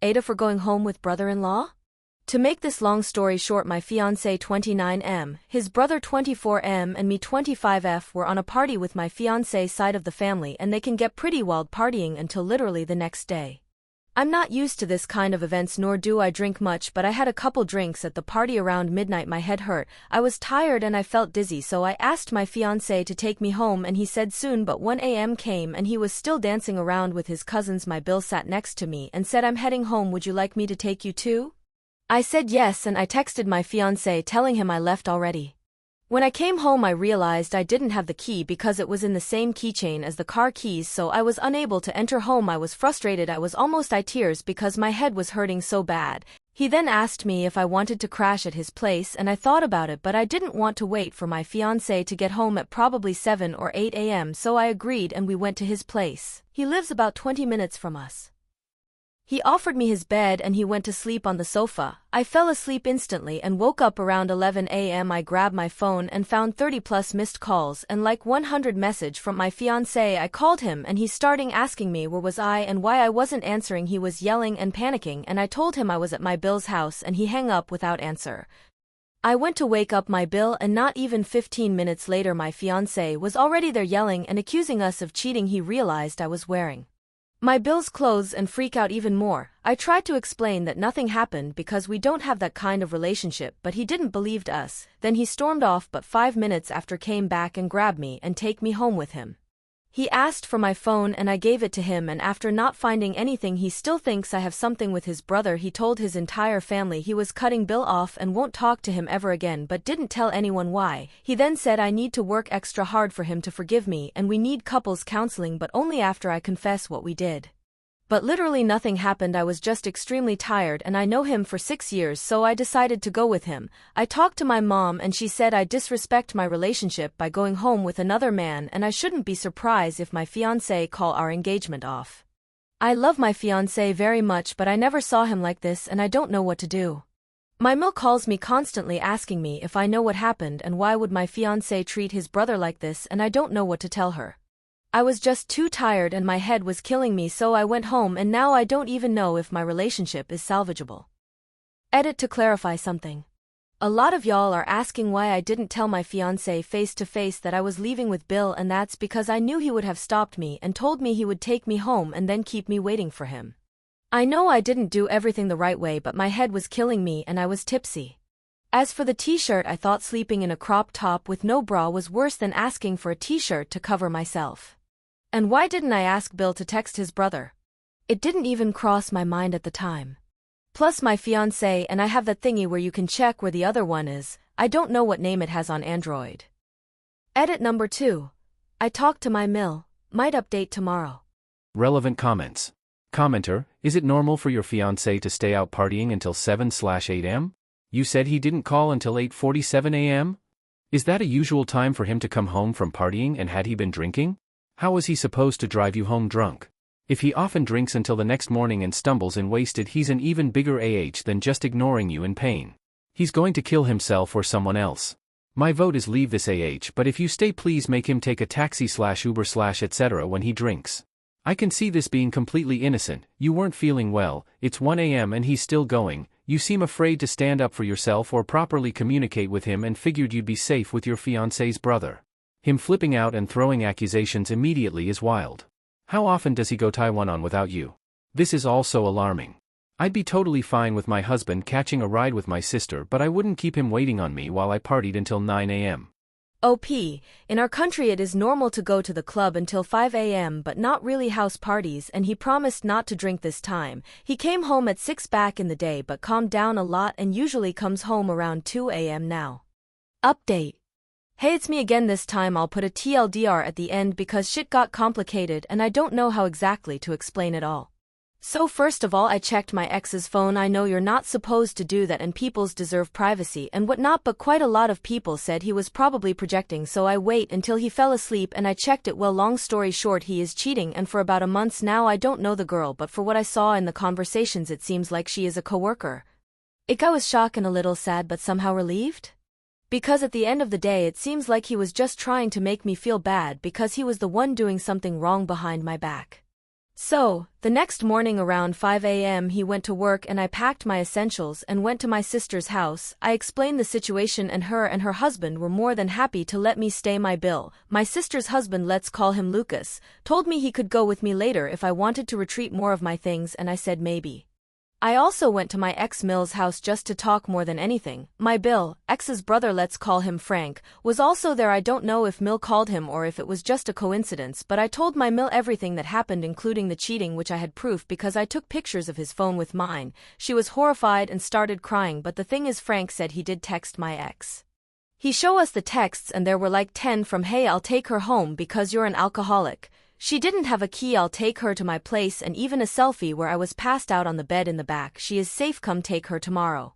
AITA for going home with brother-in-law? To make this long story short, my fiancé 29M, his brother 24M and me 25F were on a party with my fiancé's side of the family, and they can get pretty wild partying until literally the next day. I'm not used to this kind of events, nor do I drink much, but I had a couple drinks at the party around midnight. My head hurt, I was tired and I felt dizzy, so I asked my fiancé to take me home and he said soon, but 1 a.m. came and he was still dancing around with his cousins. My Bill sat next to me and said, "I'm heading home, would you like me to take you too?" I said yes, and I texted my fiancé telling him I left already. When I came home I realized I didn't have the key because it was in the same keychain as the car keys, so I was unable to enter home. I was frustrated, I was almost in tears because my head was hurting so bad. He then asked me if I wanted to crash at his place, and I thought about it, but I didn't want to wait for my fiancé to get home at probably 7 or 8 a.m., so I agreed and we went to his place. He lives about 20 minutes from us. He offered me his bed and he went to sleep on the sofa. I fell asleep instantly and woke up around 11 a.m. I grabbed my phone and found 30+ missed calls and like 100 message from my fiancé. I called him and he's starting asking me where was I and why I wasn't answering. He was yelling and panicking, and I told him I was at my Bill's house and he hung up without answer. I went to wake up my Bill and not even 15 minutes later my fiancé was already there yelling and accusing us of cheating. He realized I was wearing my Bill's clothes and freak out even more. I tried to explain that nothing happened because we don't have that kind of relationship, but he didn't believe us. Then he stormed off, but 5 minutes after came back and grabbed me and take me home with him. He asked for my phone and I gave it to him, and after not finding anything he still thinks I have something with his brother. He told his entire family he was cutting Bill off and won't talk to him ever again, but didn't tell anyone why. He then said I need to work extra hard for him to forgive me and we need couples counseling, but only after I confess what we did. But literally nothing happened. I was just extremely tired and I know him for 6 years, so I decided to go with him. I talked to my mom and she said I disrespect my relationship by going home with another man, and I shouldn't be surprised if my fiancé call our engagement off. I love my fiancé very much, but I never saw him like this and I don't know what to do. My Mil calls me constantly asking me if I know what happened and why would my fiancé treat his brother like this, and I don't know what to tell her. I was just too tired and my head was killing me, so I went home and now I don't even know if my relationship is salvageable. Edit: to clarify something. A lot of y'all are asking why I didn't tell my fiancé face to face that I was leaving with Bill, and that's because I knew he would have stopped me and told me he would take me home and then keep me waiting for him. I know I didn't do everything the right way, but my head was killing me and I was tipsy. As for the t-shirt, I thought sleeping in a crop top with no bra was worse than asking for a t-shirt to cover myself. And why didn't I ask Bill to text his brother? It didn't even cross my mind at the time. Plus my fiancé and I have that thingy where you can check where the other one is. I don't know what name it has on Android. Edit number 2. I talked to my Mil. Might update tomorrow. Relevant comments. Commenter: is it normal for your fiancé to stay out partying until 7/8 am? You said he didn't call until 8:47 am? Is that a usual time for him to come home from partying, and had he been drinking? How was he supposed to drive you home drunk? If he often drinks until the next morning and stumbles in wasted, he's an even bigger than just ignoring you in pain. He's going to kill himself or someone else. My vote is leave this but if you stay, please make him take a taxi/Uber/etc. when he drinks. I can see this being completely innocent. You weren't feeling well, it's 1 a.m. and he's still going. You seem afraid to stand up for yourself or properly communicate with him and figured you'd be safe with your fiancé's brother. Him flipping out and throwing accusations immediately is wild. How often does he go Taiwan on without you? This is also alarming. I'd be totally fine with my husband catching a ride with my sister, but I wouldn't keep him waiting on me while I partied until 9 a.m. OP, in our country it is normal to go to the club until 5 a.m. but not really house parties, and he promised not to drink this time. He came home at 6 back in the day but calmed down a lot and usually comes home around 2 a.m. now. Update. Hey, it's me again. This time I'll put a TLDR at the end because shit got complicated and I don't know how exactly to explain it all. So first of all, I checked my ex's phone. I know you're not supposed to do that and people's deserve privacy and whatnot, but quite a lot of people said he was probably projecting, so I wait until he fell asleep and I checked it. Well, long story short, he is cheating, and for about a month now. I don't know the girl, but for what I saw in the conversations it seems like she is a coworker. I was shocked and a little sad, but somehow relieved. Because at the end of the day it seems like he was just trying to make me feel bad because he was the one doing something wrong behind my back. So, the next morning around 5 a.m. he went to work and I packed my essentials and went to my sister's house. I explained the situation and her husband were more than happy to let me stay my bill. My sister's husband, let's call him Lucas, told me he could go with me later if I wanted to retreat more of my things and I said maybe. I also went to my ex Mill's house just to talk more than anything. My ex's brother, let's call him Frank, was also there. I don't know if Mill called him or if it was just a coincidence, but I told my Mill everything that happened including the cheating, which I had proof because I took pictures of his phone with mine. She was horrified and started crying, but the thing is Frank said he did text my ex. He showed us the texts and there were like 10 from "Hey, I'll take her home because you're an alcoholic. She didn't have a key, I'll take her to my place," and even a selfie where I was passed out on the bed in the back. "She is safe, come take her tomorrow."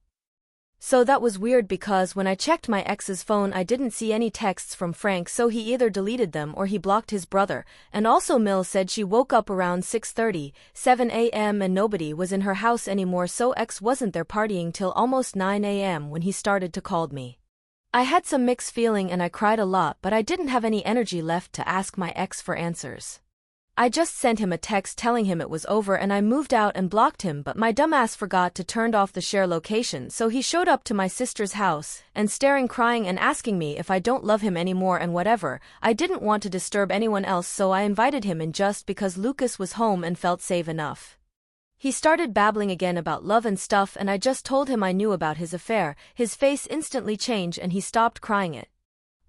So that was weird because when I checked my ex's phone I didn't see any texts from Frank, so he either deleted them or he blocked his brother. And also Mill said she woke up around 6:30, 7 a.m. and nobody was in her house anymore, so ex wasn't there partying till almost 9 a.m. when he started to call me. I had some mixed feeling and I cried a lot, but I didn't have any energy left to ask my ex for answers. I just sent him a text telling him it was over and I moved out and blocked him, but my dumbass forgot to turn off the share location, so he showed up to my sister's house and staring, crying and asking me if I don't love him anymore and whatever. I didn't want to disturb anyone else, so I invited him in just because Lucas was home and felt safe enough. He started babbling again about love and stuff and I just told him I knew about his affair. His face instantly changed and he stopped crying. It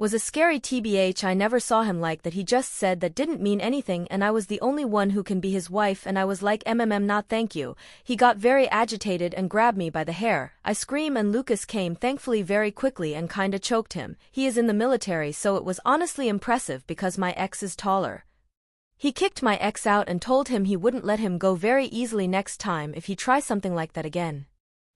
was a scary TBH. I never saw him like that. He just said that didn't mean anything and I was the only one who can be his wife, and I was like not thank you. He got very agitated and grabbed me by the hair. I screamed and Lucas came thankfully very quickly and kinda choked him. He is in the military, so it was honestly impressive because my ex is taller. He kicked my ex out and told him he wouldn't let him go very easily next time if he tries something like that again.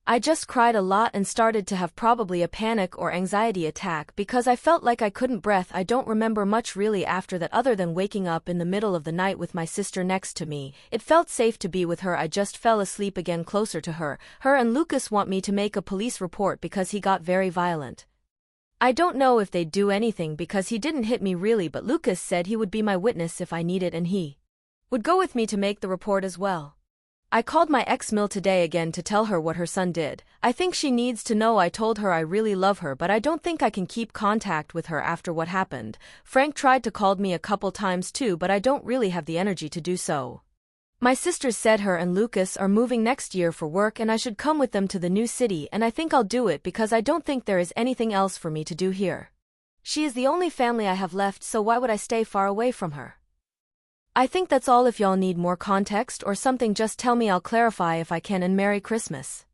I just cried a lot and started to have probably a panic or anxiety attack because I felt like I couldn't breathe. I don't remember much really after that other than waking up in the middle of the night with my sister next to me. It felt safe to be with her. I just fell asleep again closer to her. Her and Lucas want me to make a police report because he got very violent. I don't know if they'd do anything because he didn't hit me really, but Lucas said he would be my witness if I needed and he would go with me to make the report as well. I called my ex Mill today again to tell her what her son did. I think she needs to know. I told her I really love her, but I don't think I can keep contact with her after what happened. Frank tried to call me a couple times too, but I don't really have the energy to do so. My sisters said her and Lucas are moving next year for work and I should come with them to the new city, and I think I'll do it because I don't think there is anything else for me to do here. She is the only family I have left, so why would I stay far away from her? I think that's all. If y'all need more context or something, just tell me, I'll clarify if I can, and Merry Christmas.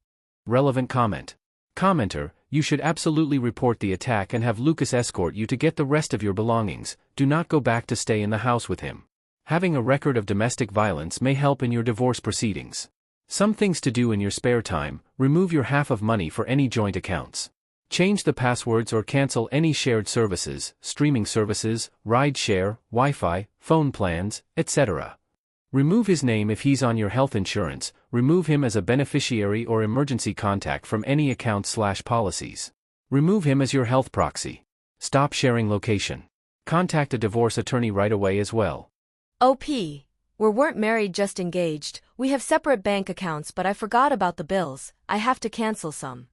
Relevant comment. Commenter, you should absolutely report the attack and have Lucas escort you to get the rest of your belongings. Do not go back to stay in the house with him. Having a record of domestic violence may help in your divorce proceedings. Some things to do in your spare time: remove your half of money for any joint accounts. Change the passwords or cancel any shared services, streaming services, ride share, Wi-Fi, phone plans, etc. Remove his name if he's on your health insurance. Remove him as a beneficiary or emergency contact from any accounts/policies. Remove him as your health proxy. Stop sharing location. Contact a divorce attorney right away as well. OP. We weren't married, just engaged. We have separate bank accounts, but I forgot about the bills. I have to cancel some.